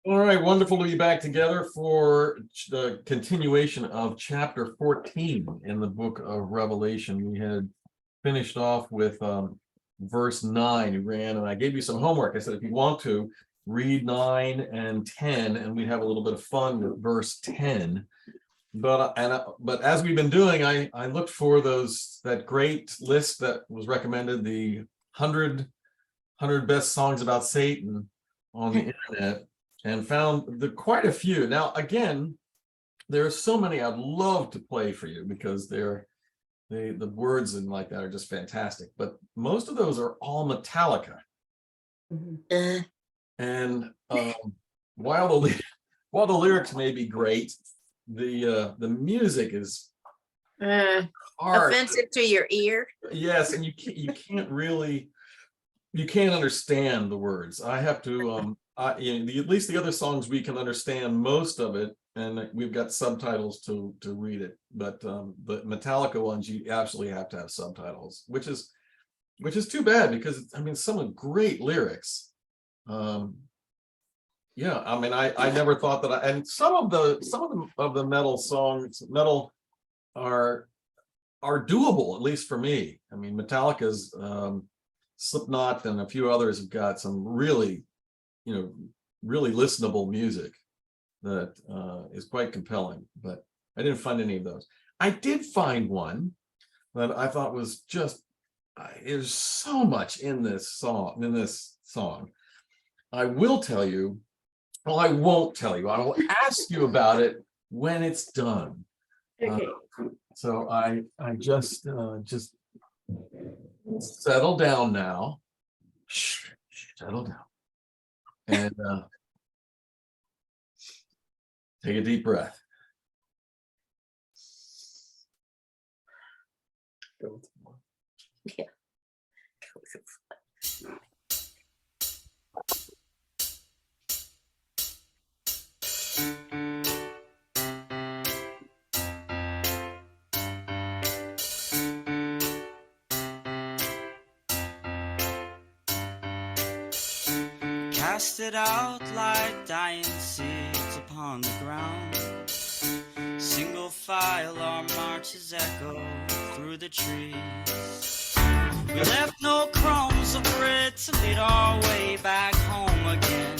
All right, wonderful to be back together for the continuation of chapter 14 in the book of Revelation. We had finished off with verse 9. We ran, and I gave you some homework. I said, if you want to, read 9 and 10, and we have a little bit of fun with verse 10. But as we've been doing, I looked for that great list that was recommended, the 100 best songs about Satan on the internet, and found quite a few. Now, again, there are so many I'd love to play for you because the words and like that are just fantastic. But most of those are all Metallica. Mm-hmm. And while the lyrics may be great, the music is hard. Offensive to your ear. Yes, and you can't understand the words. I have to at least the other songs we can understand most of it, and we've got subtitles to read it. But the Metallica ones, you absolutely have to have subtitles, which is too bad because some of great lyrics. Yeah, I never thought that. And some of the metal songs are doable, at least for me. Metallica's Slipknot and a few others have got some really listenable music that is quite compelling, but I didn't find any of those. I did find one that I thought was just, there's so much in this song. I will tell you, well, I won't tell you. I will ask you about it when it's done. Okay. So I just settle down now. Shh, settle down. And take a deep breath. Yeah. Cast it out like dying seeds upon the ground. Single file our marches echo through the trees. We left no crumbs of bread to lead our way back home again.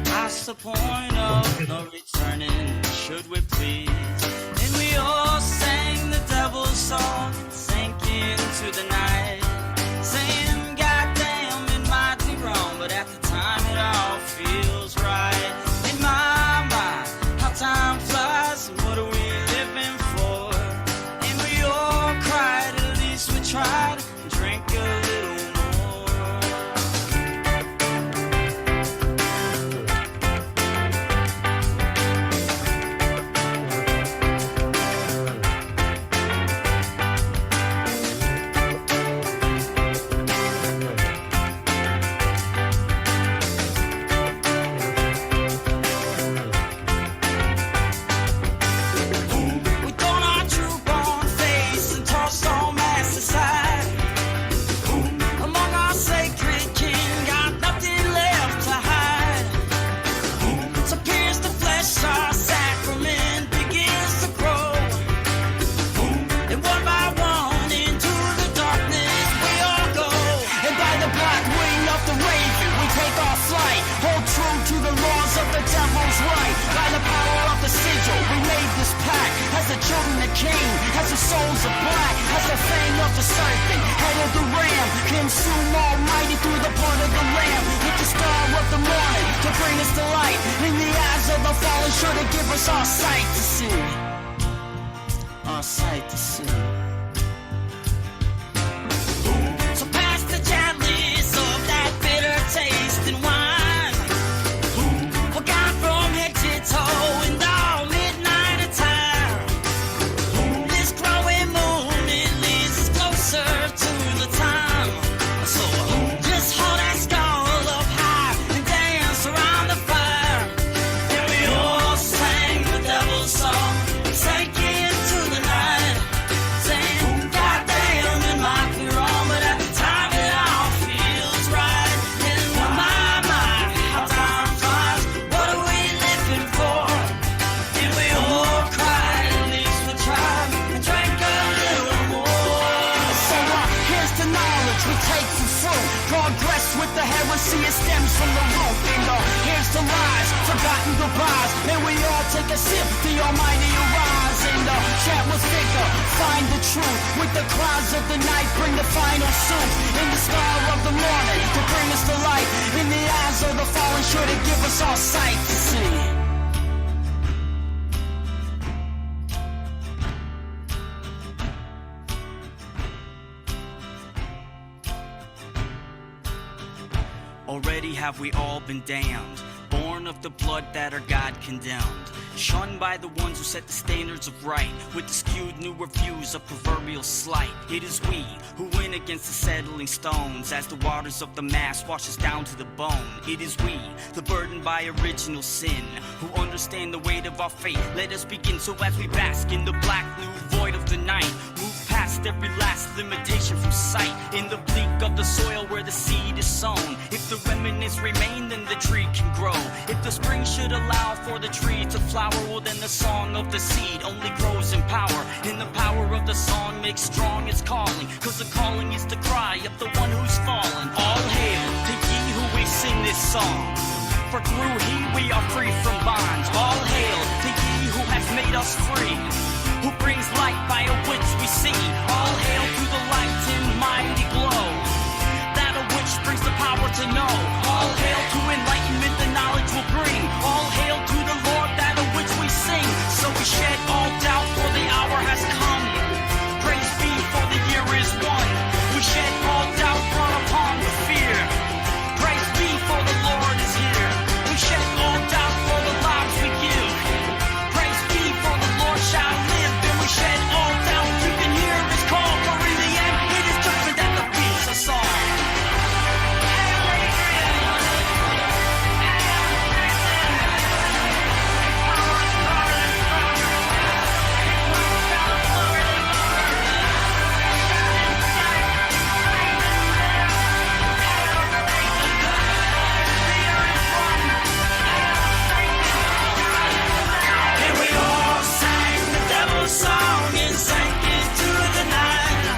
Past the point of no returning, should we please. And we all sang the devil's song and sank into the night, saying, goddamn, it might be wrong, but at the time it all feels right. In my mind, how time flies and what are we living for? And we all cried, at least we tried, and drank a little more. Souls of black as the fang of the serpent, head of the ram, consume almighty through the blood of the lamb, with the star of the morning to bring us to light. In the eyes of the fallen, sure to give us our sight to see, our sight to see. So pass the chalice of that bitter taste and wine, forgot from head to toe and all midnight of time. Song, take it to the night. forgotten goodbyes, and we all take a sip. The Almighty arise, and the chat was thicker. Find the truth with the clouds of the night. Bring the final soup in the star of the morning to bring us to light. In the eyes of the fallen, sure to give us all sight to see. Already have we all been damned, born of the blood that our God condemned, shunned by the ones who set the standards of right, with the skewed new reviews of proverbial slight. It is we who win against the settling stones, as the waters of the mass wash us down to the bone. It is we, the burdened by original sin, who understand the weight of our fate. Let us begin, so as we bask in the black new void of the night, move past every last limitation from sight, in the bleak of the soil where the seed is sown. If the remnants remain, then the tree can grow. If the spring should allow for the tree to flower, well then the song of the seed only grows in power, and the power of the song makes strong its calling, cause the calling is the cry of the one who's fallen. All hail to ye who we sing this song, for through he we are free from bonds. All hail to ye who has made us free, who brings light by which we see. All hail to the light and mighty glow, that of which brings the power to know. All hail to enlightenment the knowledge will bring. All hail to the Lord, that of which we sing. So we shed all doubt, for the hour has come. Praise be, for the year is one. We shed all doubt, brought upon the fear. Praise be, for the Lord is here. We shed all doubt for the lives we give. Praise be, for the Lord shall live. Then we shed all doubt, you can hear his call. For in the end, it is judgment that defeats us all. Song and sank into the night.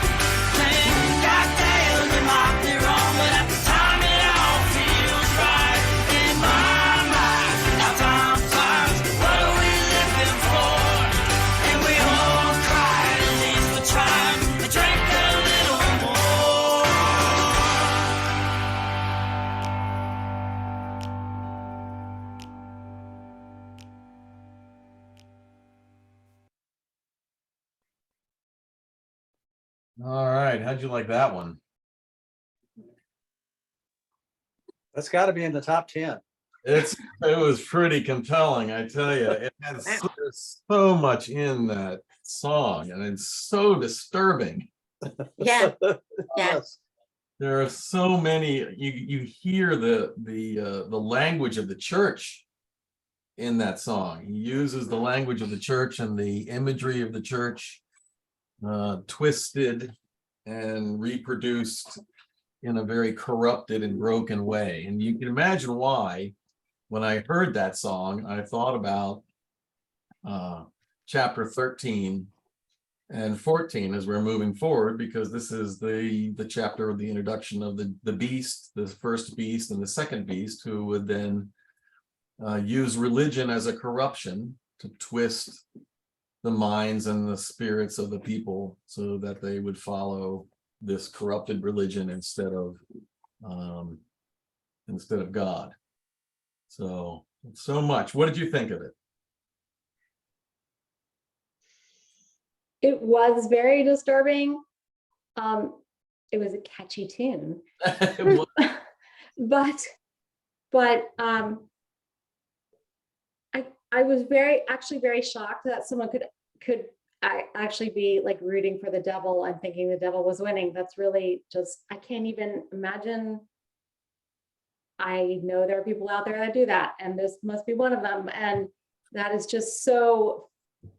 Thank God damn, they might be wrong, but at the time it all feels right. In my mind, how time flies, what are we living for? And we all cried, at least we tried, and drank a little more. All right, how'd you like that one? That's got to be in the top 10. It was pretty compelling, I tell you. It has there's so much in that song, and it's so disturbing. Yeah, yeah. Yes. There are so many. You hear the language of the church in that song. He uses the language of the church and the imagery of the church, twisted and reproduced in a very corrupted and broken way. And you can imagine why, when I heard that song, I thought about chapter 13 and 14 as we're moving forward, because this is the chapter of the introduction of the beast, the first beast and the second beast, who would then use religion as a corruption to twist the minds and the spirits of the people so that they would follow this corrupted religion instead of God. So much. What did you think of it? It was very disturbing. It was a catchy tune, but I was very shocked that someone could actually be like rooting for the devil and thinking the devil was winning. That's really just, I can't even imagine. I know there are people out there that do that, and this must be one of them. And that is just so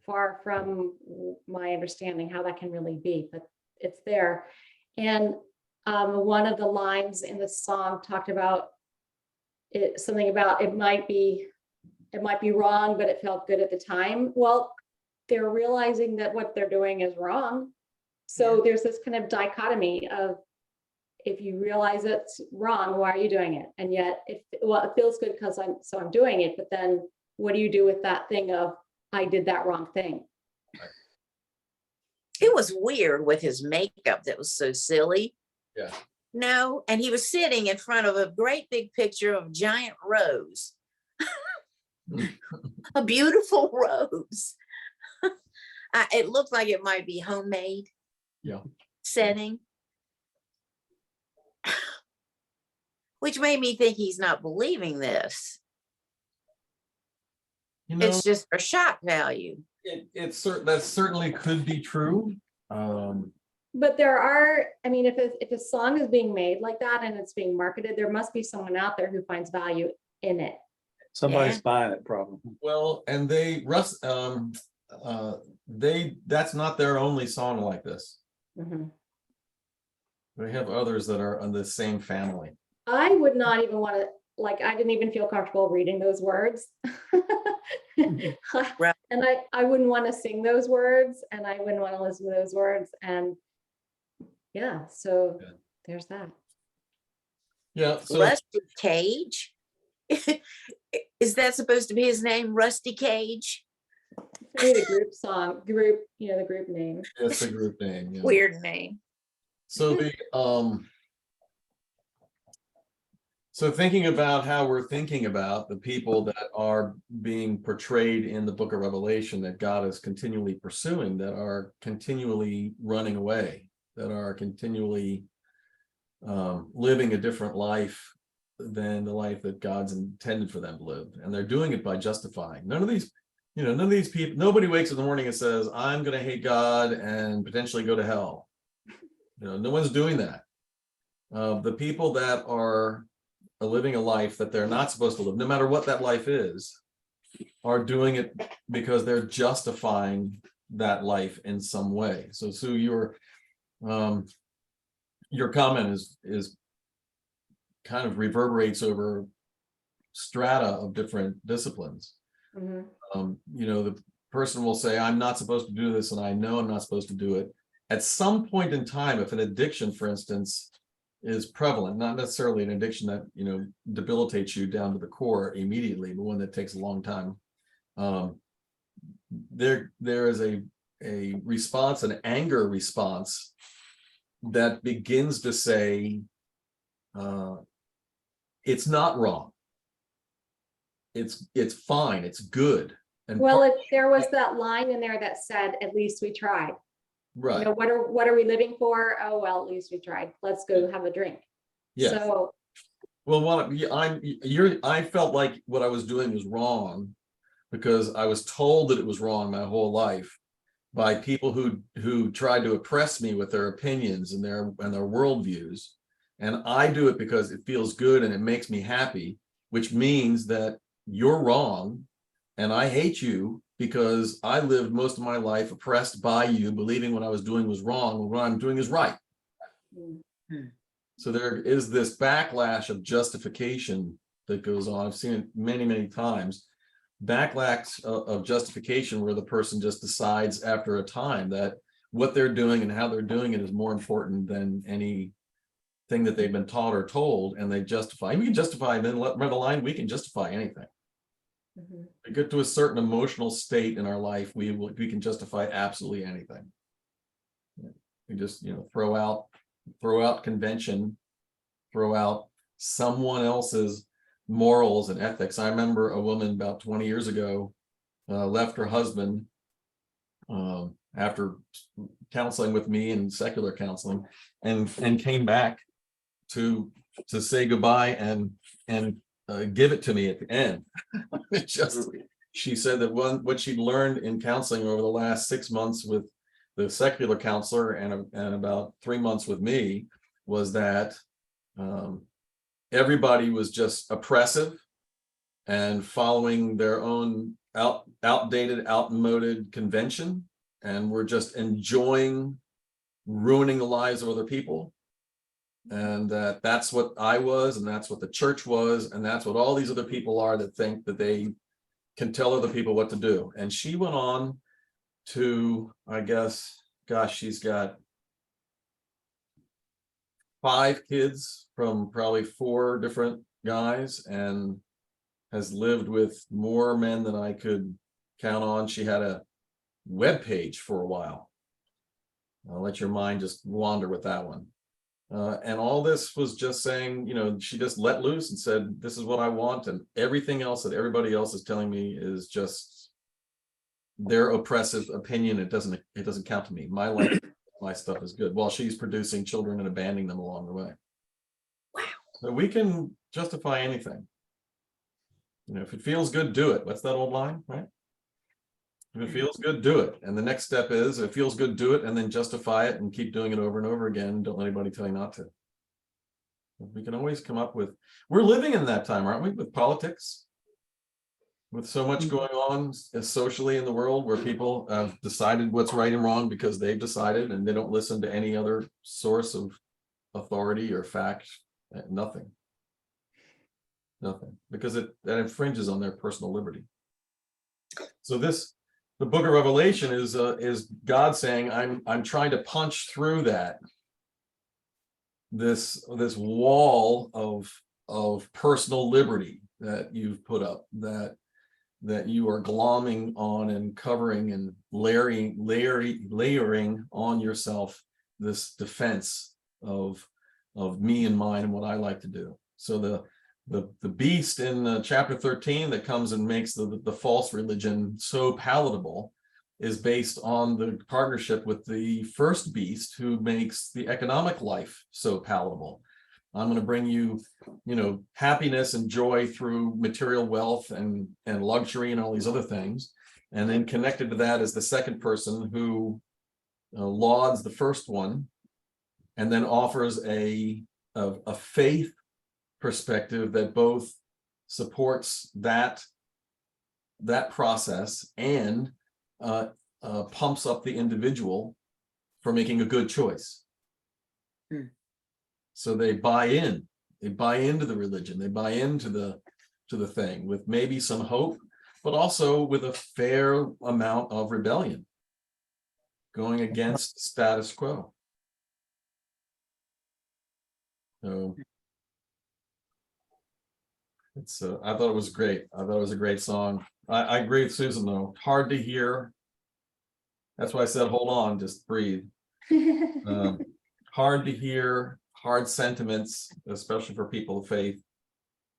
far from my understanding how that can really be, but it's there. And one of the lines in the song talked about it, something about it might be wrong, but it felt good at the time. Well, they're realizing that what they're doing is wrong. So there's this kind of dichotomy of if you realize it's wrong, why are you doing it? And yet, it feels good because I'm doing it. But then, what do you do with that thing of I did that wrong thing? It was weird with his makeup that was so silly. Yeah. No, and he was sitting in front of a great big picture of a giant rose. A beautiful rose. It looked like it might be homemade. Yeah. Setting. Which made me think he's not believing this. You know, It's just for shock value. that certainly could be true. But there are, I mean, if a song is being made like that and it's being marketed, there must be someone out there who finds value in it. Somebody's Yeah. buying it probably. Well, and that's not their only song like this. Mhm. They have others that are in the same family. I would not even want to, like, I didn't even feel comfortable reading those words. Right. And I wouldn't want to sing those words, and I wouldn't want to listen to those words. And yeah, so Yeah. there's that. Yeah. So Rusty Cage. Is that supposed to be his name, Rusty Cage? Maybe the group song, the group name. it's a group name. Yeah. Weird name. So so thinking about how we're thinking about the people that are being portrayed in the book of Revelation that God is continually pursuing, that are continually running away, that are continually living a different life than the life that God's intended for them to live. And they're doing it by justifying. None of these people, nobody wakes up in the morning and says, I'm going to hate God and potentially go to hell. No one's doing that. The people that are living a life that they're not supposed to live, no matter what that life is, are doing it because they're justifying that life in some way. So Sue, your comment is kind of reverberates over strata of different disciplines. Mhm. The person will say, I'm not supposed to do this, and I know I'm not supposed to do it. At some point in time, if an addiction, for instance, is prevalent, not necessarily an addiction that debilitates you down to the core immediately, but one that takes a long time, there is a response, an anger response that begins to say, it's not wrong, it's fine, it's good. And Well, if there was that line in there that said, at least we tried. right, What are we living for? Oh, well, at least we tried. Let's go have a drink. yes. So Well, I felt like what I was doing was wrong because I was told that it was wrong my whole life by people who tried to oppress me with their opinions and their worldviews. And I do it because it feels good and it makes me happy, which means that you're wrong and I hate you because I lived most of my life oppressed by you, believing what I was doing was wrong when what I'm doing is right. So there is this backlash of justification that goes on. I've seen it many, many times. Backlash of justification where the person just decides after a time that what they're doing and how they're doing it is more important than anything that they've been taught or told, and they justify. We can justify, and then let the line, we can justify anything. Mhm. We get to a certain emotional state in our life, we can justify absolutely anything. We just throw out convention, throw out someone else's morals and ethics. I remember a woman about 20 years ago left her husband after counseling with me and secular counseling, and came back to say goodbye and give it to me at the end. She said that what she'd learned in counseling over the last 6 months with the secular counselor and about 3 months with me was that everybody was just oppressive and following their own outdated, outmoded convention, and we're just enjoying ruining the lives of other people. And that's what I was, and that's what the church was, and that's what all these other people are that think that they can tell other people what to do. And she went on to, I guess, gosh, she's got 5 kids from probably 4 different guys and has lived with more men than I could count on. She had a web page for a while. I'll let your mind just wander with that one. And all this was just saying, you know, she just let loose and said, this is what I want. And everything else that everybody else is telling me is just their oppressive opinion. It doesn't count to me. My life, my stuff is good. While she's producing children and abandoning them along the way. Wow. So we can justify anything. You know, if it feels good, do it. What's that old line, right? If it feels good, do it. And the next step is, if it feels good, do it, and then justify it and keep doing it over and over again. Don't let anybody tell you not to. We can always come up with, we're living in that time, aren't we? With politics, with so much going on socially in the world, where people have decided what's right and wrong because they've decided, and they don't listen to any other source of authority or fact. Nothing, because that infringes on their personal liberty. So the book of Revelation is God saying, I'm trying to punch through this wall of personal liberty that you've put up, that you are glomming on and covering and layering on yourself this defense of me and mine and what I like to do. So the beast in chapter 13 that comes and makes the false religion so palatable is based on the partnership with the first beast, who makes the economic life so palatable. I'm going to bring you, you know, happiness and joy through material wealth and luxury and all these other things. And then connected to that is the second person who lauds the first one, and then offers a faith perspective that both supports that process and pumps up the individual for making a good choice. So they buy into the religion, they buy into the thing with maybe some hope, but also with a fair amount of rebellion going against status quo. So it's I thought it was great. I thought it was a great song. I agree with Susan though. Hard to hear. That's why I said, hold on, just breathe. Hard to hear, hard sentiments, especially for people of faith,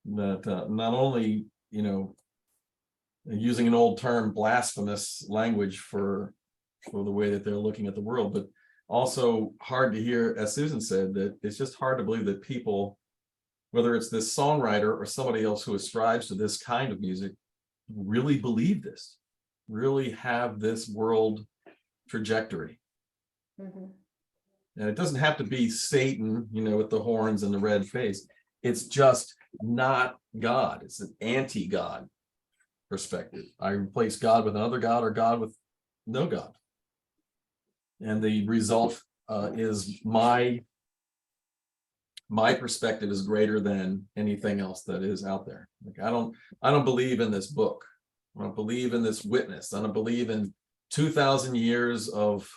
that not only, you know, using an old term, blasphemous language for the way that they're looking at the world, but also hard to hear, as Susan said, that it's just hard to believe that people, whether it's this songwriter or somebody else who ascribes to this kind of music, really believe this, really have this world trajectory. Mhm. And it doesn't have to be Satan, you know, with the horns and the red face. It's just not God. It's an anti-God perspective. I replace God with another God, or God with no God. And the result is my perspective is greater than anything else that is out there. Like I don't believe in this book. I don't believe in this witness. I don't believe in 2,000 years of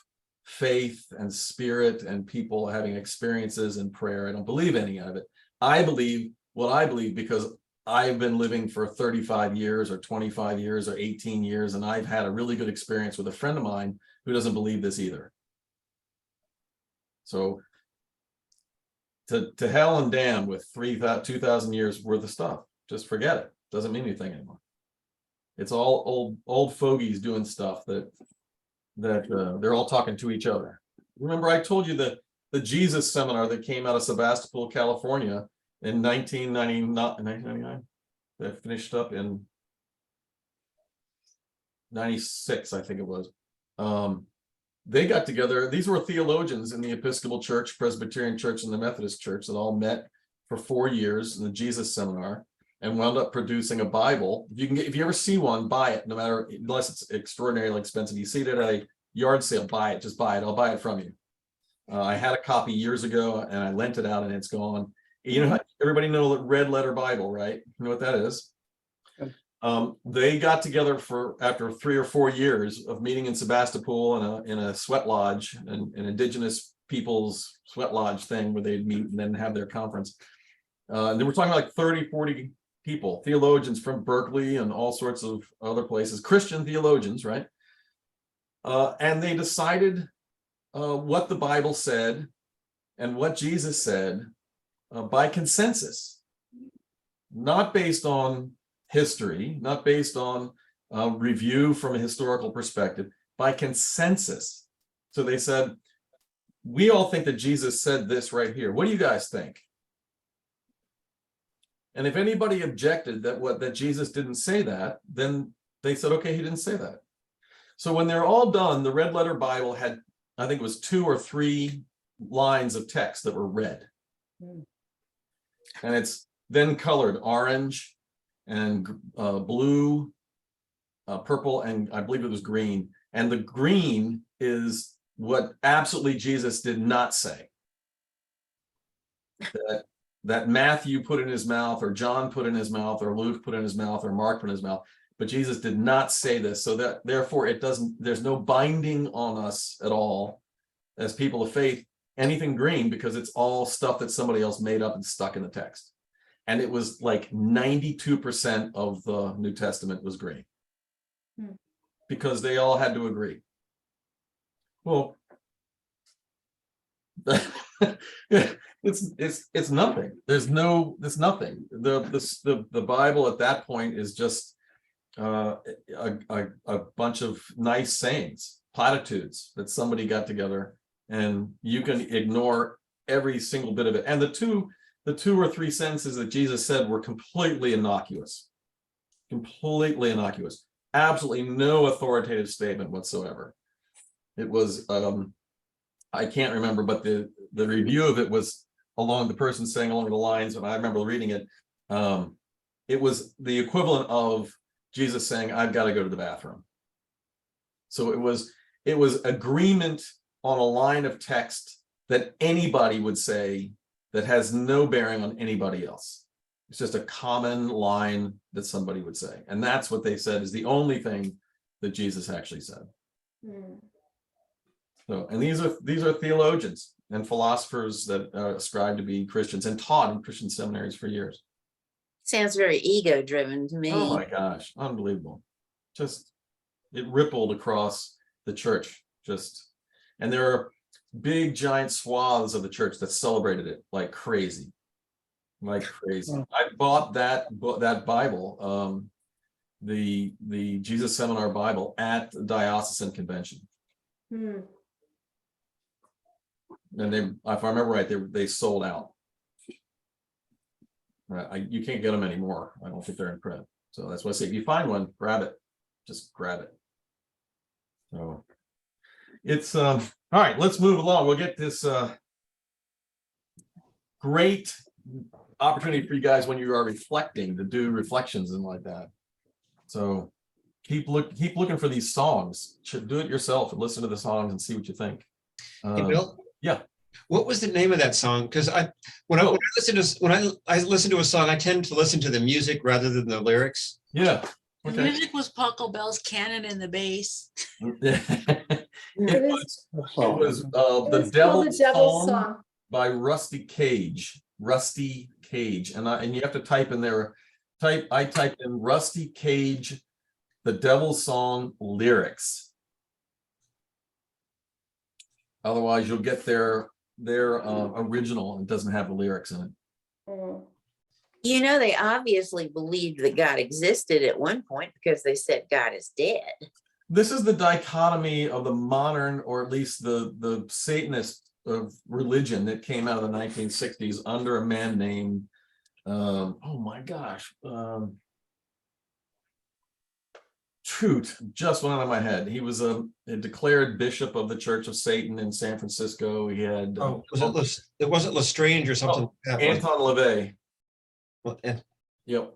faith and spirit and people having experiences in prayer. I don't believe any of it. I believe what I believe because I've been living for 35 years or 25 years or 18 years, and I've had a really good experience with a friend of mine who doesn't believe this either. So to hell and damn with 2,000 years worth of stuff. Just forget it. Doesn't mean anything anymore. It's all old fogies doing stuff that they're all talking to each other. Remember, I told you that the Jesus seminar that came out of Sebastopol, California in 1999. That finished up in 96, I think it was. They got together. These were theologians in the Episcopal Church, Presbyterian Church, and the Methodist Church that all met for 4 years in the Jesus seminar and wound up producing a Bible. If you ever see one, buy it. No matter, unless it's extraordinarily expensive. You see it at a yard sale, buy it. Just buy it. I'll buy it from you. I had a copy years ago and I lent it out and it's gone. You know, everybody know the red letter Bible, right? You know what that is? They got together after 3 or 4 years of meeting in Sebastopol in a sweat lodge, an indigenous people's sweat lodge thing where they'd meet and then have their conference. And they were talking like 30, 40 people, theologians from Berkeley and all sorts of other places, Christian theologians, right? And they decided what the Bible said and what Jesus said by consensus, not based on history, not based on review from a historical perspective, by consensus. So they said, we all think that Jesus said this right here. What do you guys think? And if anybody objected that Jesus didn't say that, then they said, okay, he didn't say that. So when they're all done, the red letter Bible had, I think it was 2 or 3 lines of text that were red. And it's then colored orange and blue, purple, and I believe it was green. And the green is what absolutely Jesus did not say. That Matthew put in his mouth, or John put in his mouth, or Luke put in his mouth, or Mark put in his mouth. But Jesus did not say this. So that therefore there's no binding on us at all as people of faith, anything green, because it's all stuff that somebody else made up and stuck in the text. And it was like 92% of the New Testament was green. Because they all had to agree. Well, it's nothing. There's nothing. The Bible at that point is just a bunch of nice sayings, platitudes that somebody got together, and you can ignore every single bit of it. And the two or three sentences that Jesus said were completely innocuous. Absolutely no authoritative statement whatsoever. It was I can't remember, but the review of it was the person saying along the lines, and I remember reading it, it was the equivalent of Jesus saying, I've got to go to the bathroom. So it was agreement on a line of text that anybody would say that has no bearing on anybody else. It's just a common line that somebody would say. And that's what they said is the only thing that Jesus actually said. So, and these are theologians and philosophers that ascribe to be Christians and taught in Christian seminaries for years. Sounds very ego-driven to me. Oh my gosh, unbelievable. Just, it rippled across the church. And there are big giant swaths of the church that celebrated it like crazy. I bought that Bible, the Jesus Seminar Bible, at the diocesan convention. And if I remember right, they sold out. You can't get them anymore. I don't think they're in print. So that's why I say, if you find one, grab it. Just grab it. So it's all right. Let's move along. We'll get this great opportunity for you guys when you are reflecting to do reflections and like that. So keep looking for these songs. Do it yourself and listen to the songs and see what you think. Hey, Bill? Yeah. What was the name of that song? Because when I listen to a song, I tend to listen to the music rather than the lyrics. Yeah. The Okay. music was Paco Bell's Cannon in the bass. It was It the was called Devil's The Devil's Song Song. by Rusty Cage. And you have to type in there. I typed in Rusty Cage, The Devil's Song lyrics. Otherwise, you'll get their original and it doesn't have the lyrics in it. You know, they obviously believed that God existed at one point because they said God is dead. This is the dichotomy of the modern, or at least the Satanist of religion that came out of the 1960s under a man named, oh my gosh, Troot, just went out of my head. He was a declared bishop of the Church of Satan in San Francisco. He had It wasn't Lestrange or something like that. was it? Anton LaVey. Well, Yep.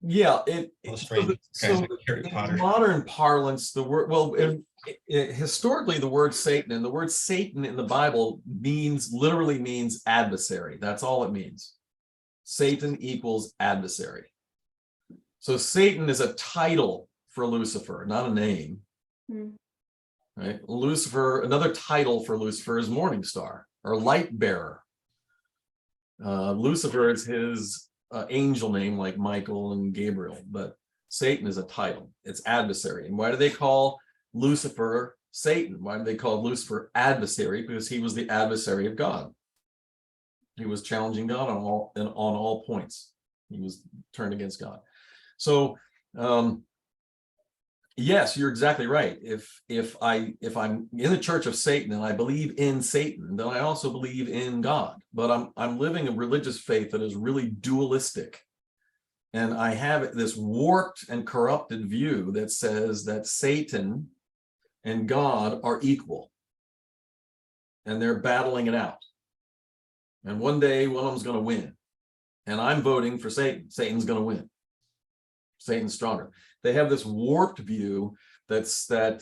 Yeah. Lestrange. Harry In Potter. modern parlance, the word, historically, the word Satan, and the word Satan in the Bible literally means adversary. That's all it means. Satan equals adversary. So Satan is a title for Lucifer, not a name. right? Lucifer, another title for Lucifer is morning star or light bearer. Lucifer is his angel name, like Michael and Gabriel, but Satan is a title. It's adversary. And why do they call Lucifer Satan? Why do they call Lucifer adversary? Because he was the adversary of God. He was challenging God on all points. He was turned against God. So yes, you're exactly right. If I'm in the church of Satan and I believe in Satan, then I also believe in God. But I'm living a religious faith that is really dualistic. And I have this warped and corrupted view that says that Satan and God are equal. And they're battling it out. And one day one of them's going to win. And I'm voting for Satan. Satan's going to win. Satan's stronger. They have this warped view that Satan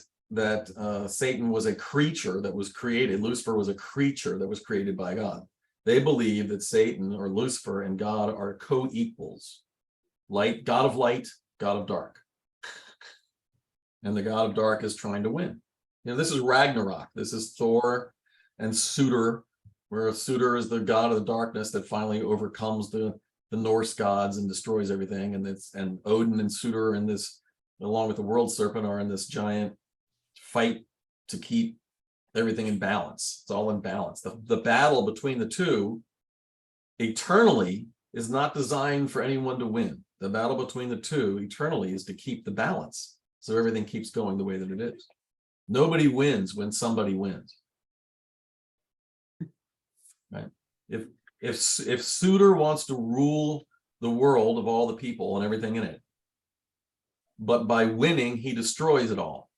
was a creature that was created. Lucifer was a creature that was created by God. They believe that Satan or Lucifer and God are co-equals. Light, God of light, God of dark. And the God of dark is trying to win. You know, this is Ragnarok. This is Thor and Sutor, where Sutor is the god of the darkness that finally overcomes the Norse gods and destroys everything. And Odin and Sutor in this, along with the world serpent, are in this giant fight to keep everything in balance. It's all in balance. The battle between the two eternally is not designed for anyone to win. The battle between the two eternally is to keep the balance, so everything keeps going the way that it is. Nobody wins when somebody wins. Right? If Sutor wants to rule the world of all the people and everything in it, but by winning he destroys it all,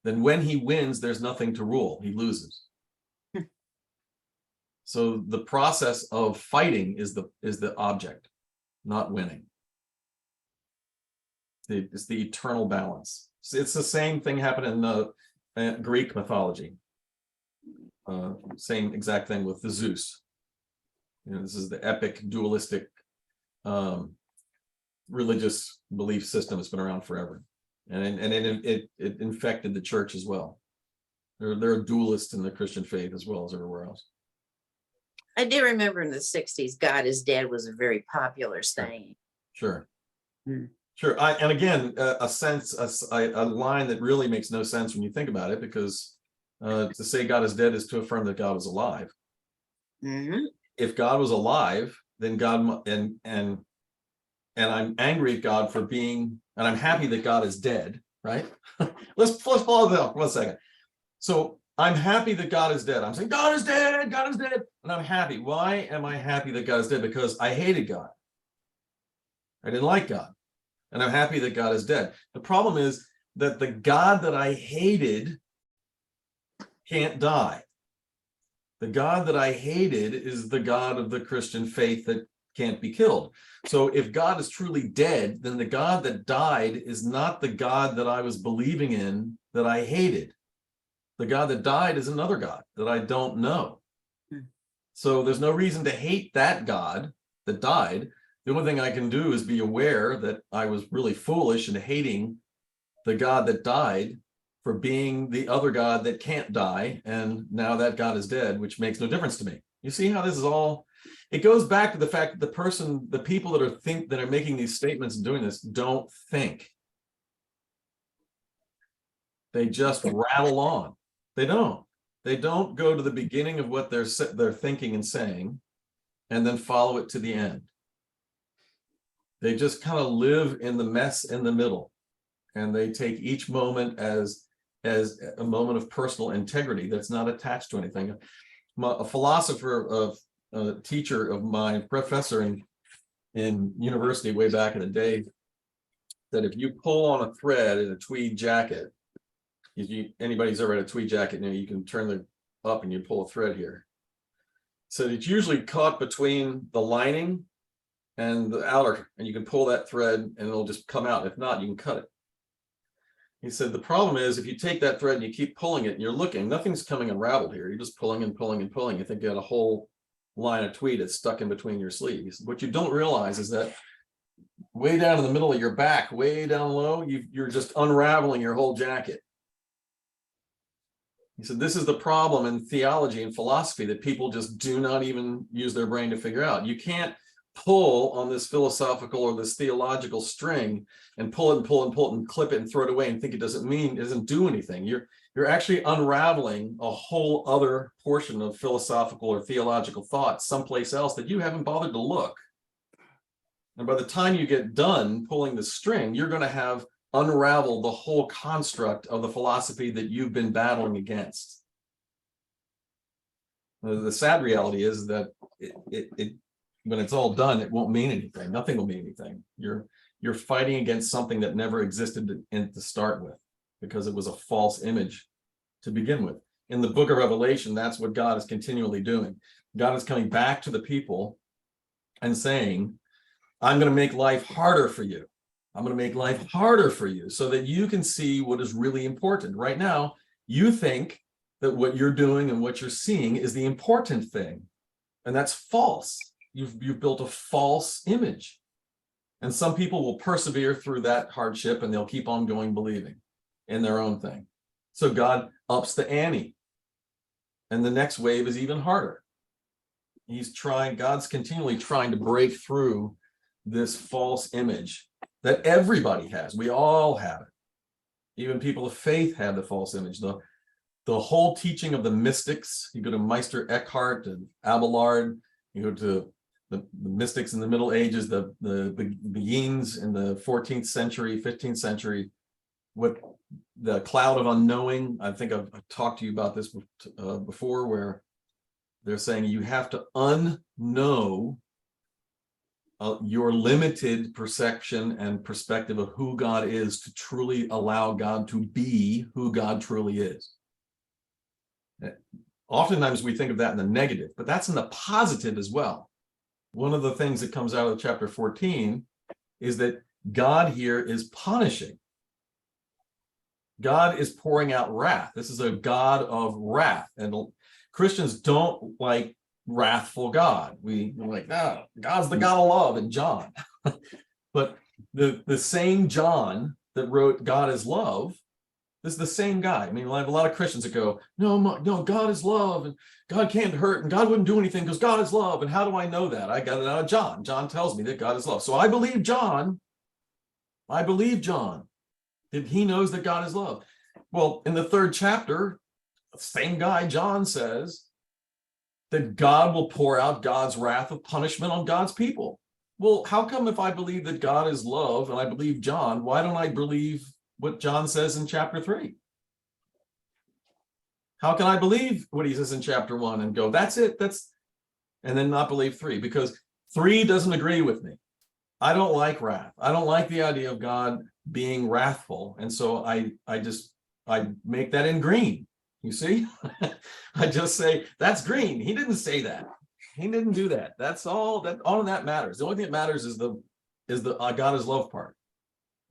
then when he wins, there's nothing to rule. He loses. So the process of fighting is the object, not winning. It's the eternal balance. It's the same thing happened in Greek mythology. Same exact thing with the Zeus. You know, this is the epic dualistic religious belief system that's been around forever, and it infected the church as well. There are dualists in the Christian faith as well as everywhere else. I do remember in the 60s, God is dead was a very popular saying. Sure. Hmm. Sure. And again, a line that really makes no sense when you think about it, because to say God is dead is to affirm that God is alive. Mm-hmm. If God was alive, then God and I'm angry at God for being, and I'm happy that God is dead, right? let's follow that up 1 second. So I'm happy that God is dead. I'm saying God is dead, God is dead, and I'm happy. Why am I happy that God is dead? Because I hated God. I didn't like God. And I'm happy that God is dead. The problem is that the God that I hated can't die. The God that I hated is the God of the Christian faith that can't be killed. So if God is truly dead, then the God that died is not the God that I was believing in that I hated. The God that died is another God that I don't know. So there's no reason to hate that God that died. The only thing I can do is be aware that I was really foolish in hating the God that died for being the other God that can't die. And now that God is dead, which makes no difference to me. You see how this is all, it goes back to the fact that the people that are making these statements and doing this don't think. They just rattle on. They don't go to the beginning of what they're thinking and saying and then follow it to the end. They just kind of live in the mess in the middle, and they take each moment as a moment of personal integrity that's not attached to anything. A philosopher, a teacher of mine, professor in university way back in the day, that if you pull on a thread in a tweed jacket, anybody's ever had a tweed jacket, you can turn it up and you pull a thread here. So it's usually caught between the lining and the outer, and you can pull that thread and it'll just come out. If not, you can cut it. He said the problem is if you take that thread and you keep pulling it and you're looking, nothing's coming unraveled here. You're just pulling and pulling and pulling. You think you got a whole line of tweed that's stuck in between your sleeves. What you don't realize is that way down in the middle of your back, way down low, you're just unraveling your whole jacket. He said, this is the problem in theology and philosophy that people just do not even use their brain to figure out. You can't pull on this philosophical or this theological string and pull it and pull it and pull it and clip it and throw it away and think it doesn't do anything. You're actually unraveling a whole other portion of philosophical or theological thought someplace else that you haven't bothered to look. And by the time you get done pulling the string, you're going to have unraveled the whole construct of the philosophy that you've been battling against. The sad reality is that when it's all done, it won't mean anything. Nothing will mean anything. You're fighting against something that never existed to start with, because it was a false image to begin with. In the book of Revelation, that's what God is continually doing. God is coming back to the people and saying, I'm going to make life harder for you. I'm going to make life harder for you so that you can see what is really important. Right now, you think that what you're doing and what you're seeing is the important thing. And that's false. You've built a false image. And some people will persevere through that hardship and they'll keep on going believing in their own thing. So God ups the ante. And the next wave is even harder. God's continually trying to break through this false image that everybody has. We all have it. Even people of faith have the false image. The whole teaching of the mystics, you go to Meister Eckhart and Abelard, you go to the mystics in the Middle Ages, the Beguines in the 14th century, 15th century, what the cloud of unknowing. I think I've talked to you about this before, where they're saying you have to unknow your limited perception and perspective of who God is to truly allow God to be who God truly is. Oftentimes we think of that in the negative, but that's in the positive as well. One of the things that comes out of chapter 14 is that God here is punishing. God is pouring out wrath. This is a God of wrath. And Christians don't like wrathful God. We're like, no, God's the God of love in John. But the same John that wrote God is love, this is the same guy. I mean, I have a lot of Christians that go, no, God is love, and God can't hurt, and God wouldn't do anything because God is love. And how do I know that? I got it out of John. John tells me that God is love. So I believe John. That he knows that God is love. Well, in the 3rd chapter, the same guy, John, says that God will pour out God's wrath of punishment on God's people. Well, how come if I believe that God is love and I believe John, why don't I believe what John says in chapter 3? How can I believe what he says in chapter 1 and go, that's it, and then not believe 3? Because 3 doesn't agree with me. I don't like wrath. I don't like the idea of God being wrathful. And so I make that in green. You see, I just say that's green. He didn't say that. He didn't do that. That's all of that matters. The only thing that matters is the God is love part.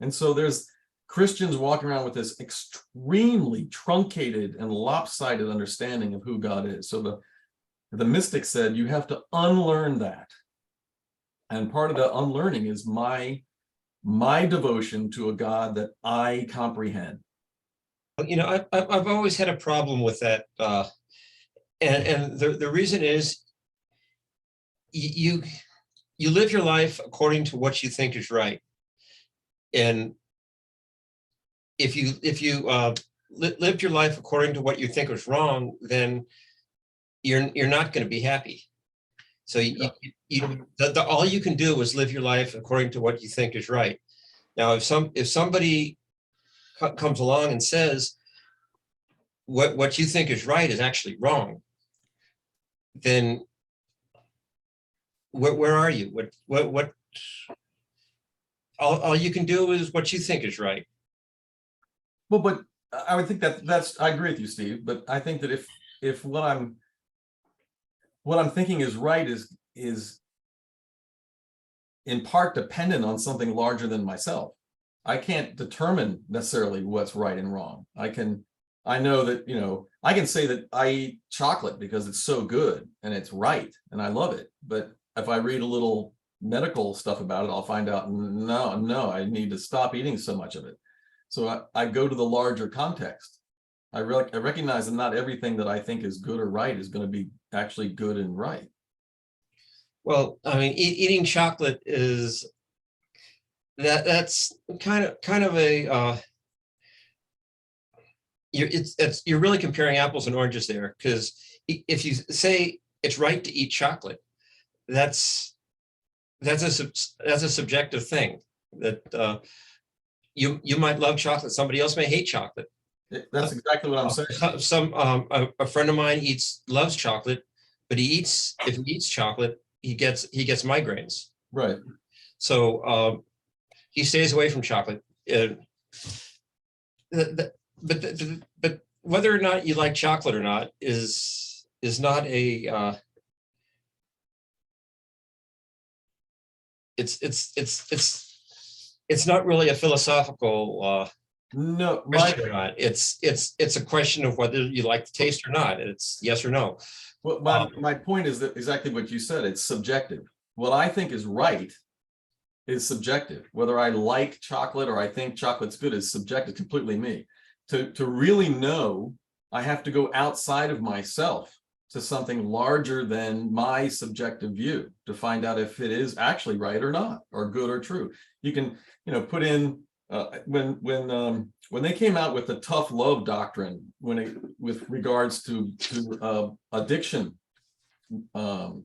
And so there's Christians walking around with this extremely truncated and lopsided understanding of who God is. So the mystic said, you have to unlearn that. And part of the unlearning is my devotion to a God that I comprehend. You know, I've always had a problem with that, and the reason is you live your life according to what you think is right, and if you lived your life according to what you think is wrong, then you're not going to be happy. So all you can do is live your life according to what you think is right. Now, if somebody comes along and says what you think is right is actually wrong, then where are you? What all you can do is what you think is right. Well, but I would think I agree with you, Steve, but I think that if what I'm thinking is right is in part dependent on something larger than myself. I can't determine necessarily what's right and wrong. I know that, I can say that I eat chocolate because it's so good and it's right and I love it. But if I read a little medical stuff about it, I'll find out, no, I need to stop eating so much of it. So I go to the larger context. I recognize that not everything that I think is good or right is going to be actually good and right. Well, I mean, eating chocolate is that's kind of a you're really comparing apples and oranges there, because if you say it's right to eat chocolate, that's a subjective thing. That you might love chocolate, somebody else may hate chocolate. That's exactly what I'm saying. A friend of mine loves chocolate, but if he eats chocolate, he gets migraines. Right. So he stays away from chocolate. But whether or not you like chocolate or not is not a it's not really a philosophical No, question or not. It's a question of whether you like the taste or not. It's yes or no. well, my point is that exactly what you said. It's subjective. What I think is right is subjective. Whether I like chocolate or I think chocolate's good is subjective, completely me. To really know, I have to go outside of myself to something larger than my subjective view to find out if it is actually right or not, or good or true. You can, put in when they came out with the tough love doctrine, with regards to addiction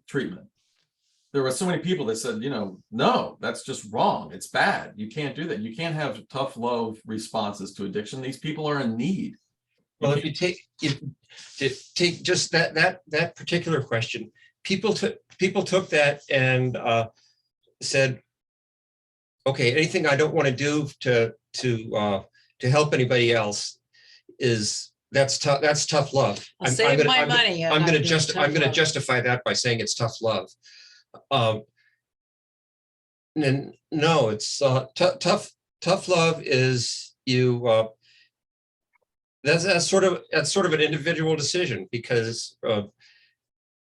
treatment, there were so many people that said, no, that's just wrong. It's bad. You can't do that. You can't have tough love responses to addiction. These people are in need. Well, if you take just that particular question, people took that and said, okay, anything I don't want to do to help anybody else that's tough love. I'll save my money. I'm going to justify that by saying it's tough love. And no, it's tough love is you. That's sort of an individual decision, because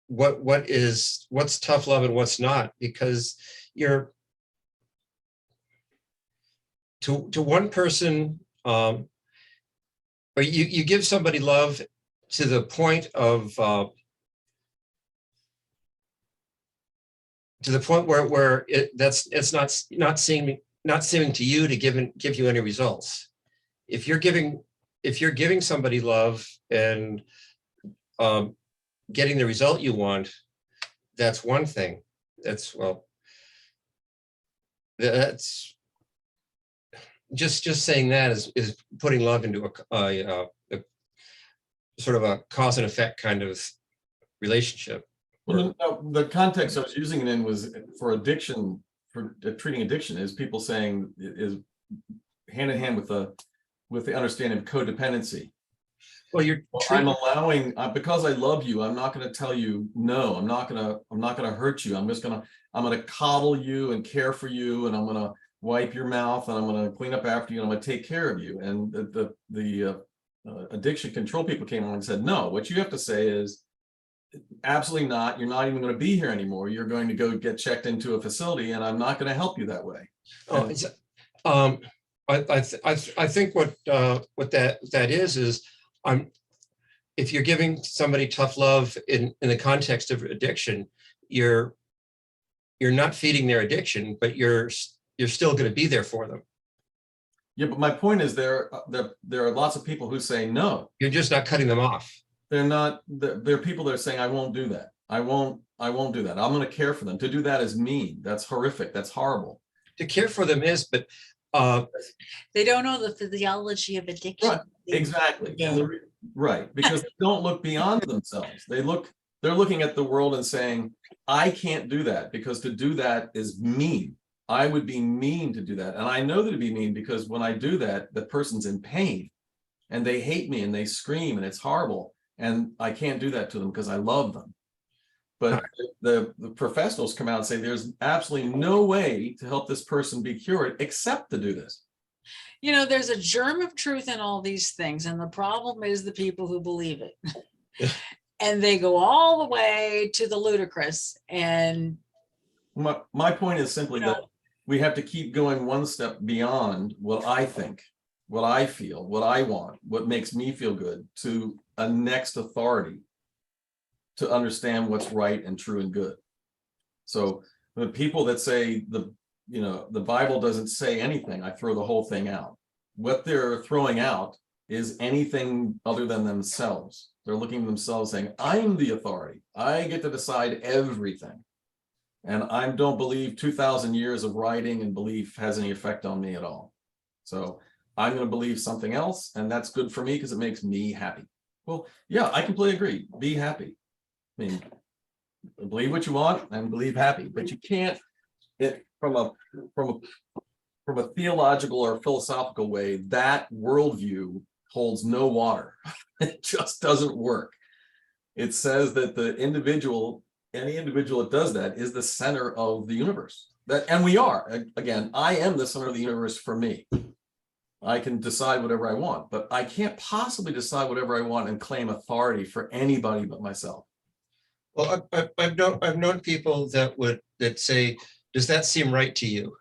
what's tough love and what's not, because you're to one person, or you give somebody love to the point of where it's not seeming to you to give you any results. If you're giving somebody love and getting the result you want, that's one thing. That's just saying that is putting love into a sort of a cause and effect kind of relationship. Well, the context I was using it in was for addiction, for treating addiction, is people saying is hand in hand with the understanding of codependency. Well, I'm allowing, because I love you, I'm not going to tell you no. I'm not going to hurt you. I'm going to coddle you and care for you, and I'm going to wipe your mouth, and I'm going to clean up after you, and I'm going to take care of you. And the addiction control people came on and said, no, what you have to say is, absolutely not. You're not even going to be here anymore. You're going to go get checked into a facility, and I'm not going to help you that way. I think what that is if you're giving somebody tough love in the context of addiction, you're not feeding their addiction, but you're still going to be there for them. Yeah, but my point is there are lots of people who say no. You're just not cutting them off. They're not. There are people that are saying, I won't do that. I won't do that. I'm going to care for them. To do that is mean. That's horrific. That's horrible. To care for them is, but they don't know the physiology of addiction. Right. Exactly. Yeah. Right. Because they don't look beyond themselves. They're looking at the world and saying, I can't do that, because to do that is mean. I would be mean to do that. And I know that it'd be mean, because when I do that, the person's in pain and they hate me and they scream and it's horrible. And I can't do that to them because I love them. But the professionals come out and say, there's absolutely no way to help this person be cured except to do this. There's a germ of truth in all these things. And the problem is the people who believe it. And they go all the way to the ludicrous. And my point is simply that we have to keep going one step beyond what I think what I feel, what I want, what makes me feel good, to a next authority to understand what's right and true and good. So the people that say the Bible doesn't say anything, I throw the whole thing out. What they're throwing out is anything other than themselves. They're looking at themselves saying, I'm the authority. I get to decide everything. And I don't believe 2,000 years of writing and belief has any effect on me at all. So I'm going to believe something else, and that's good for me because it makes me happy. Well, yeah, I completely agree. Be happy. I mean, believe what you want and believe happy, but you can't, from a theological or philosophical way, that worldview holds no water. It just doesn't work. It says that the individual, any individual that does that, is the center of the universe. And we are. Again, I am the center of the universe for me. I can decide whatever I want, but I can't possibly decide whatever I want and claim authority for anybody but myself. Well, I've known people that say, does that seem right to you?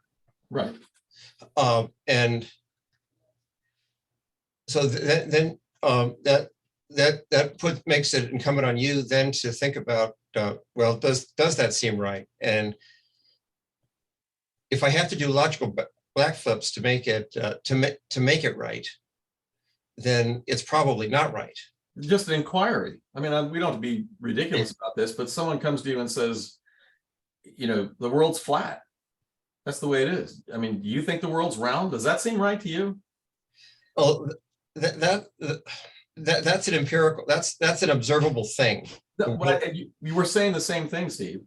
Right. And so then that makes it incumbent on you then to think about, well, does that seem right? And if I have to do logical backflips to make it right, then it's probably not right. Just an inquiry. I mean, we don't have to be ridiculous about this, but someone comes to you and says, the world's flat. That's the way it is. I mean, do you think the world's round? Does that seem right to you? Oh, that's an empirical, that's an observable thing. You were saying the same thing, Steve.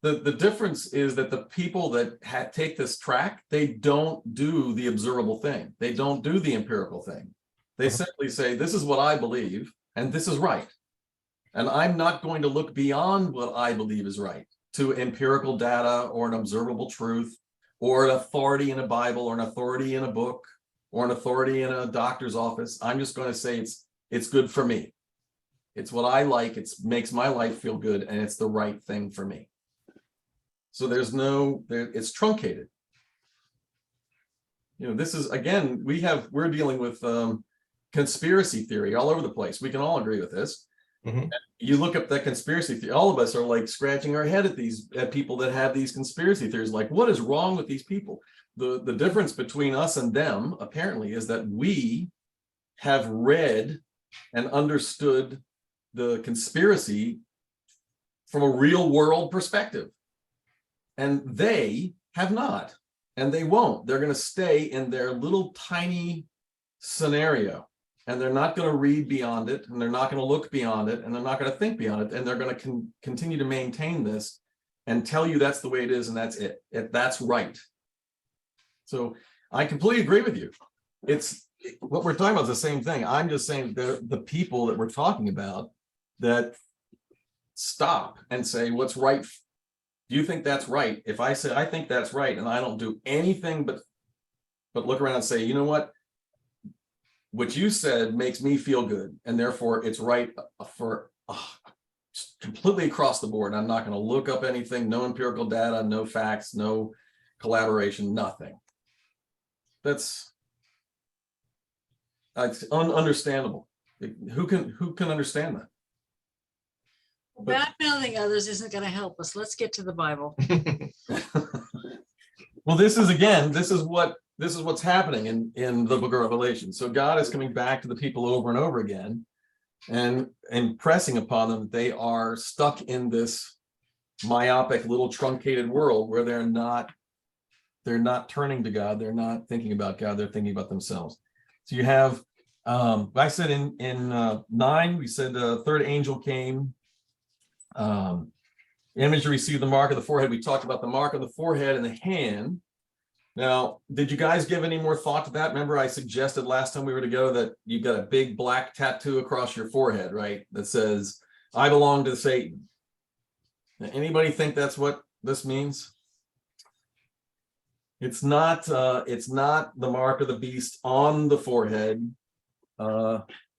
The difference is that the people that take this track, they don't do the observable thing. They don't do the empirical thing. They simply say, this is what I believe, and this is right. And I'm not going to look beyond what I believe is right to empirical data or an observable truth or an authority in a Bible or an authority in a book or an authority in a doctor's office. I'm just going to say it's good for me. It's what I like. It makes my life feel good, and it's the right thing for me. So it's truncated. This is, again, we're dealing with conspiracy theory all over the place. We can all agree with this. Mm-hmm. You look up that conspiracy theory, all of us are like scratching our head at people that have these conspiracy theories. Like, what is wrong with these people? The difference between us and them, apparently, is that we have read and understood the conspiracy from a real world perspective. And they have not, and they won't. They're going to stay in their little tiny scenario, and they're not going to read beyond it, and they're not going to look beyond it, and they're not going to think beyond it, and they're going to continue to maintain this and tell you that's the way it is, and that's it. That's right. So I completely agree with you. It's what we're talking about is the same thing. I'm just saying the people that we're talking about that stop and say, what's right? Do you think that's right? If I say I think that's right, and I don't do anything but look around and say, you know what you said makes me feel good, and therefore it's right for completely across the board. I'm not going to look up anything, no empirical data, no facts, no collaboration, nothing. That's ununderstandable. Who can understand that? Bad mouthing others isn't going to help us. Let's get to the Bible. Well, this is what's happening in the book of Revelation. So God is coming back to the people over and over again and impressing upon them that they are stuck in this myopic little truncated world where they're not turning to God, they're not thinking about God, they're thinking about themselves. So you have I said in 9, we said the third angel came. Image to receive the mark of the forehead. We talked about the mark of the forehead and the hand. Now, did you guys give any more thought to that? Remember, I suggested last time we were together that you got a big black tattoo across your forehead, right? That says, I belong to Satan. Now, anybody think that's what this means? It's not the mark of the beast on the forehead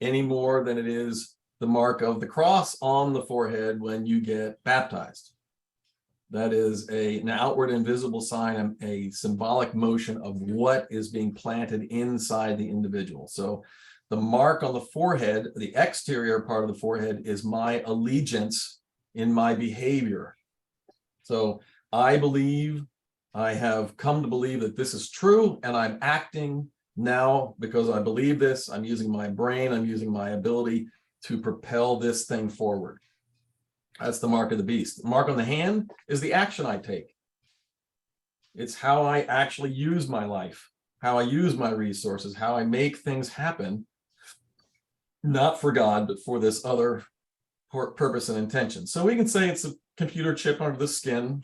any more than it is the mark of the cross on the forehead when you get baptized. That is an outward invisible sign, a symbolic motion of what is being planted inside the individual. So the mark on the forehead, the exterior part of the forehead, is my allegiance in my behavior. So I have come to believe that this is true, and I'm acting now because I believe this. I'm using my brain, I'm using my ability to propel this thing forward. That's the mark of the beast. The mark on the hand is the action I take. It's how I actually use my life, how I use my resources, how I make things happen, not for God, but for this other purpose and intention. So we can say it's a computer chip under the skin,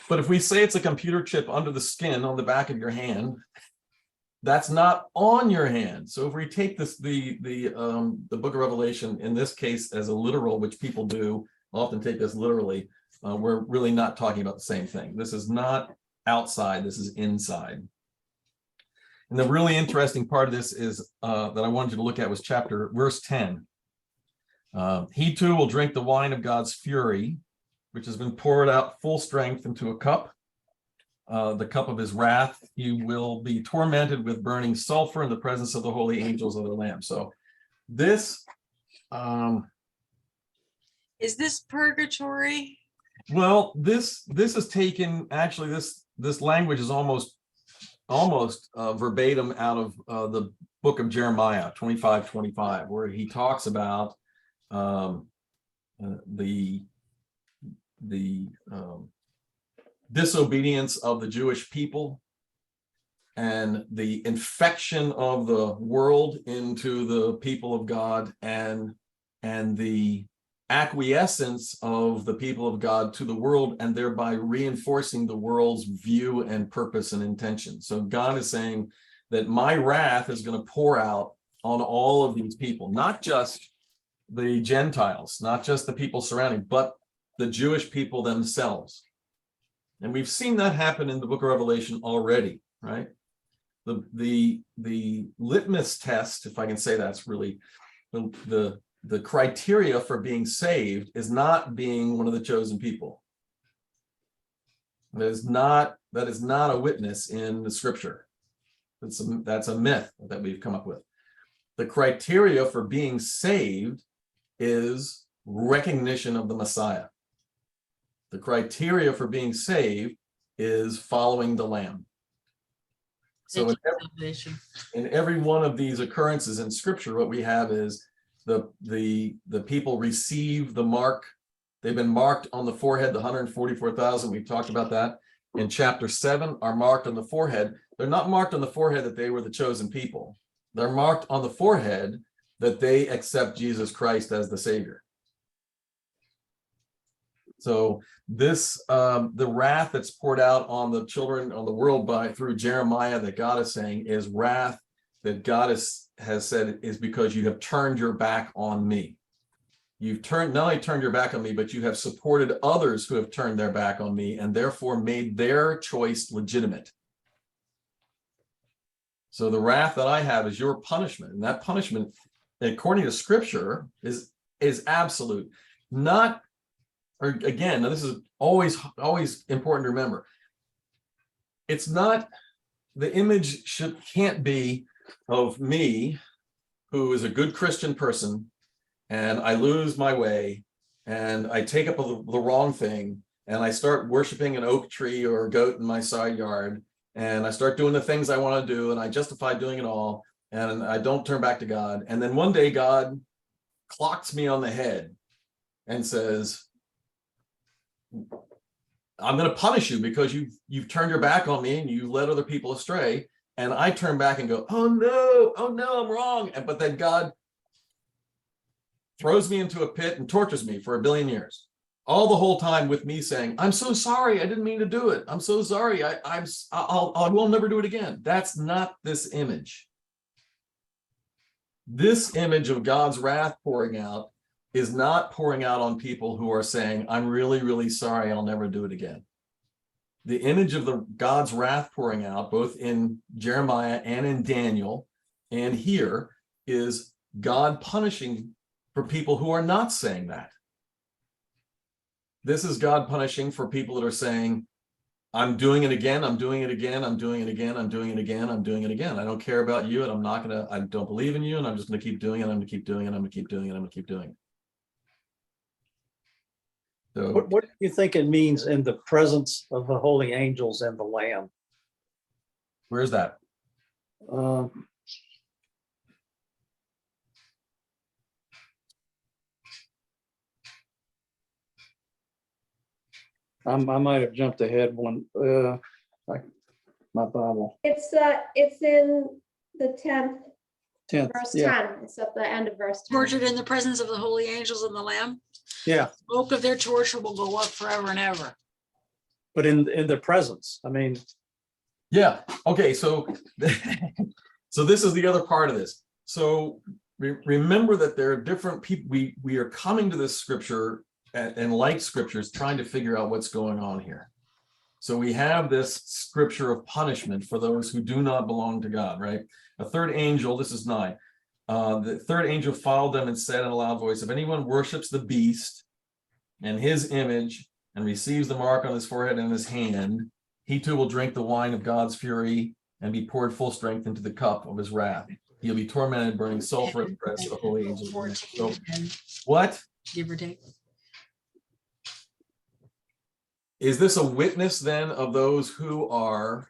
but if we say it's a computer chip under the skin on the back of your hand, that's not on your hand. So if we take this, the book of Revelation in this case as a literal, which people do often take this literally, we're really not talking about the same thing. This is not outside, this is inside. And the really interesting part of this is that I wanted you to look at was verse 10. He too will drink the wine of God's fury, which has been poured out full strength into a cup, the cup of his wrath. He will be tormented with burning sulfur in the presence of the holy angels of the Lamb. So this, Is this purgatory? well, this is taken, actually, this language is almost verbatim out of the book of Jeremiah 25:25, where he talks about the disobedience of the Jewish people and the infection of the world into the people of God, and the acquiescence of the people of God to the world, and thereby reinforcing the world's view and purpose and intention. So God is saying that my wrath is going to pour out on all of these people, not just the Gentiles, not just the people surrounding, but the Jewish people themselves. And we've seen that happen in the book of Revelation already, right? The litmus test, if I can say that's really the criteria for being saved, is not being one of the chosen people. That is not a witness in the scripture. That's a myth that we've come up with. The criteria for being saved is recognition of the Messiah. The criteria for being saved is following the Lamb. So in every one of these occurrences in scripture, what we have is the people receive the mark. They've been marked on the forehead, the 144,000. We've talked about that. In chapter 7 are marked on the forehead. They're not marked on the forehead that they were the chosen people. They're marked on the forehead that they accept Jesus Christ as the Savior. So this, the wrath that's poured out on the children, on the world through Jeremiah, that God is saying is wrath that God has said is because you have turned your back on me. You've not only turned your back on me, but you have supported others who have turned their back on me and therefore made their choice legitimate. So the wrath that I have is your punishment, and that punishment, according to scripture, is absolute. Not, or again, now this is always important to remember. It's not, the image can't be of me, who is a good Christian person, and I lose my way and I take up the wrong thing and I start worshiping an oak tree or a goat in my side yard, and I start doing the things I want to do and I justify doing it all, and I don't turn back to God. And then one day God clocks me on the head and says, I'm going to punish you because you've turned your back on me and you led other people astray. And I turn back and go, oh no, I'm wrong. But then God throws me into a pit and tortures me for 1 billion years. All the whole time with me saying, I'm so sorry, I didn't mean to do it. I'm so sorry, I will never do it again. That's not this image. This image of God's wrath pouring out is not pouring out on people who are saying, I'm really, really sorry, I'll never do it again. The image of God's wrath pouring out, both in Jeremiah and in Daniel and here, is God punishing for people who are not saying that. This is God punishing for people that are saying, I'm doing it again, I'm doing it again, I'm doing it again, I'm doing it again, I'm doing it again. I don't care about you, and I don't believe in you, and I'm just gonna keep doing it, I'm gonna keep doing it, I'm gonna keep doing it, I'm gonna keep doing it. So What do you think it means in the presence of the holy angels and the Lamb? where's that? Uh, I might have jumped ahead one, like my Bible. It's in the 10th, 10th, verse yeah, 10. It's at the end of verse 10. Tortured in the presence of the holy angels and the Lamb. yeah, Smoke of their torture will go up forever and ever. but in their presence, I mean, Yeah, okay, so so this is the other part of this. So remember that there are different people. We are coming to this scripture and like scriptures trying to figure out what's going on here. So we have this scripture of punishment for those who do not belong to God, right? A third angel, this is 9. The third angel followed them and said in a loud voice, if anyone worships the beast and his image and receives the mark on his forehead and his hand, he too will drink the wine of God's fury and be poured full strength into the cup of his wrath. He'll be tormented, burning sulfur in the presence of the holy angels. 14 So and what? give or take. Is this a witness then of those who are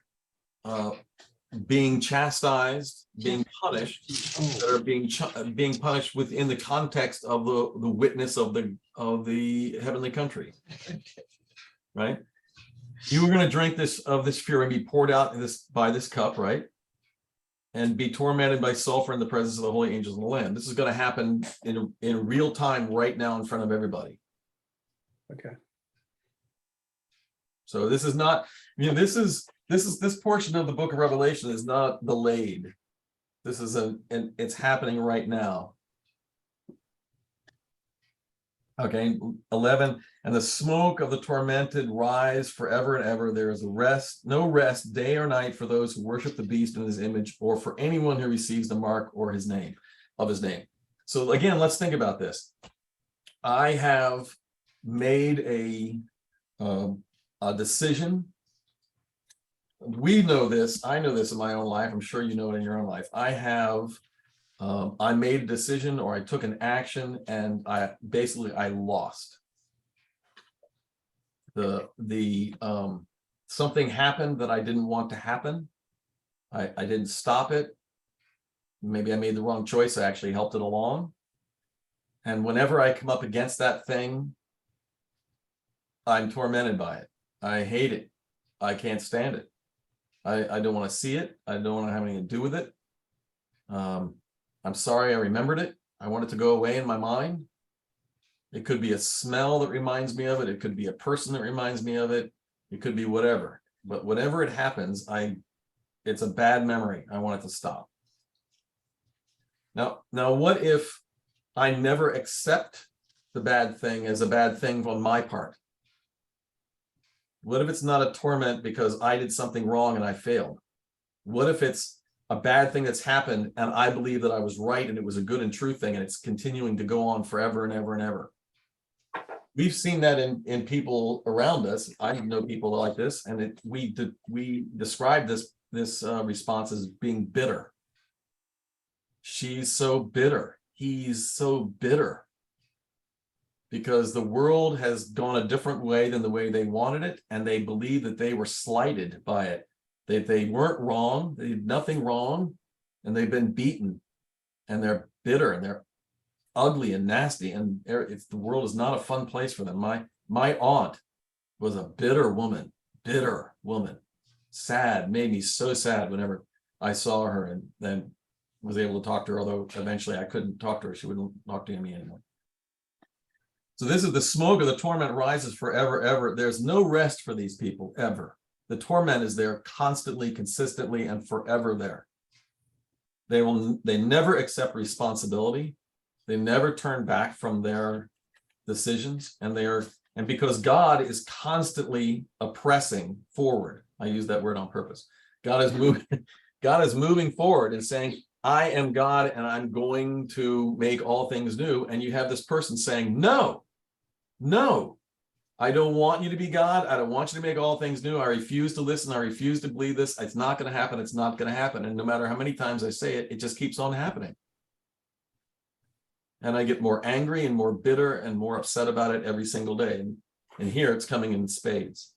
being chastised, being punished, that are being punished within the context of the witness of the heavenly country, right? You were going to drink this fury and be poured out by this cup, right? And be tormented by sulfur in the presence of the holy angels and the Lamb. This is going to happen in real time right now in front of everybody. okay. So this is not, this portion of the book of Revelation is not delayed. This is it's happening right now. Okay, 11, and the smoke of the tormented rise forever and ever. There is no rest, day or night, for those who worship the beast in his image, or for anyone who receives the mark or his name. So again, let's think about this. I have made a decision. We know this. I know this in my own life. I'm sure you know it in your own life. I made a decision, or I took an action, and I lost. Something happened that I didn't want to happen. I didn't stop it. Maybe I made the wrong choice. I actually helped it along. And whenever I come up against that thing, I'm tormented by it. I hate it. I can't stand it. I don't want to see it. I don't want to have anything to do with it. I'm sorry I remembered it. I want it to go away in my mind. It could be a smell that reminds me of it. It could be a person that reminds me of it. It could be whatever. But whenever it happens, it's a bad memory. I want it to stop. Now what if I never accept the bad thing as a bad thing on my part? What if it's not a torment because I did something wrong and I failed? What if it's a bad thing that's happened and I believe that I was right and it was a good and true thing, and it's continuing to go on forever and ever and ever? We've seen that in people around us. I know people like this, and we describe this response as being bitter. She's so bitter. He's so bitter. Because the world has gone a different way than the way they wanted it, and they believe that they were slighted by it. They weren't wrong, they did nothing wrong, and they've been beaten, and they're bitter, and they're ugly and nasty, and the world is not a fun place for them. My aunt was a bitter woman, sad, made me so sad whenever I saw her, and then was able to talk to her, although eventually I couldn't talk to her. She wouldn't talk to me anymore. So this is the smoke of the torment rises forever, ever. There's no rest for these people, ever. The torment is there constantly, consistently, and forever there. They never accept responsibility. They never turn back from their decisions, and because God is constantly oppressing forward. I use that word on purpose. God is moving forward and saying, I am God and I'm going to make all things new. And you have this person saying, no, I don't want you to be God. I don't want you to make all things new. I refuse to listen. I refuse to believe this. It's not going to happen. It's not going to happen. And no matter how many times I say it, it just keeps on happening. And I get more angry and more bitter and more upset about it every single day. And here it's coming in spades.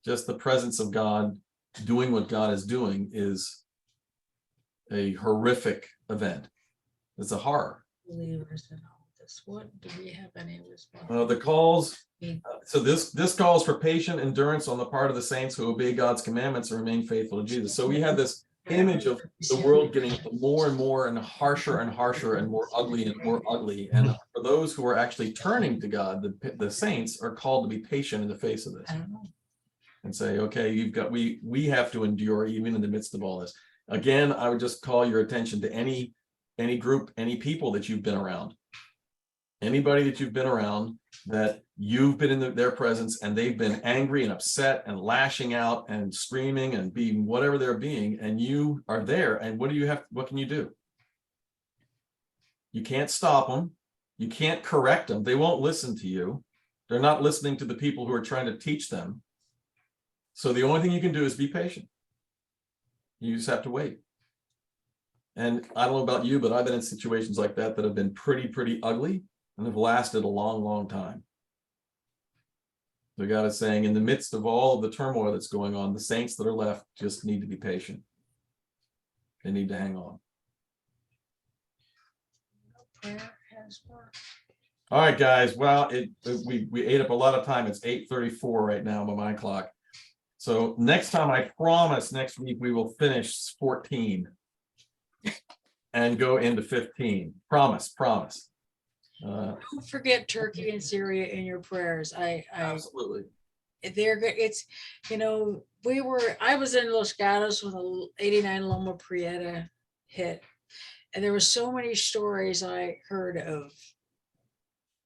Just the presence of God doing what God is doing is a horrific event. It's a horror. Believers in all this. What do we have any response? The calls, so this calls for patient endurance on the part of the saints who obey God's commandments and remain faithful to Jesus. So we have this image of the world getting more and more and harsher and harsher and more ugly and more ugly. And for those who are actually turning to God, the saints are called to be patient in the face of this. And say, okay, we have to endure even in the midst of all this. Again, I would just call your attention to any group, any people that you've been around. Anybody that you've been around that you've been in their presence and they've been angry and upset and lashing out and screaming and being whatever they're being, and you are there, and what can you do? You can't stop them. You can't correct them. They won't listen to you. They're not listening to the people who are trying to teach them. So the only thing you can do is be patient. You just have to wait. And I don't know about you, but I've been in situations like that have been pretty ugly and have lasted a long time. So God is saying, in the midst of all of the turmoil that's going on, the saints that are left just need to be patient. They need to hang on. Prayer has worked. All right, guys. Well, we ate up a lot of time. It's 8:34 right now by my clock. So next time, I promise next week we will finish 14 and go into 15. Promise. Don't forget Turkey and Syria in your prayers. Absolutely. They're good. It's, I was in Los Gatos when the 89 Loma Prieta hit. And there were so many stories I heard of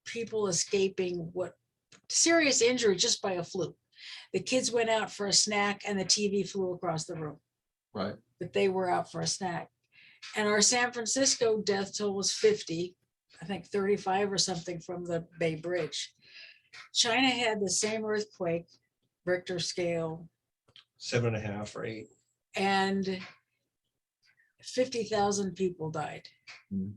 people escaping serious injury just by a fluke. The kids went out for a snack and the TV flew across the room. Right. But they were out for a snack. And our San Francisco death toll was 50, I think 35 or something from the Bay Bridge. China had the same earthquake, Rector scale. 7.5 or 8. And 50,000 people died. Mm.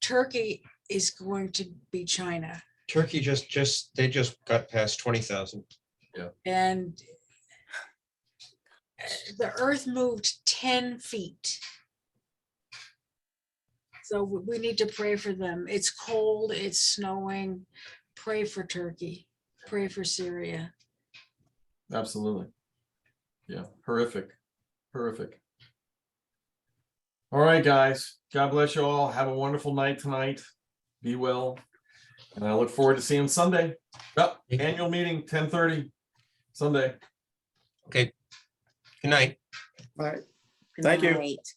Turkey is going to be China. Turkey they just got past 20,000. Yeah. And the earth moved 10 feet. So we need to pray for them. It's cold, it's snowing. Pray for Turkey. Pray for Syria. Absolutely. Yeah. Horrific. All right, guys. God bless you all. Have a wonderful night tonight. Be well. And I look forward to seeing you Sunday. Yep. Annual meeting, 10:30 Sunday. Okay. Good night. All right. Good Thank you. night.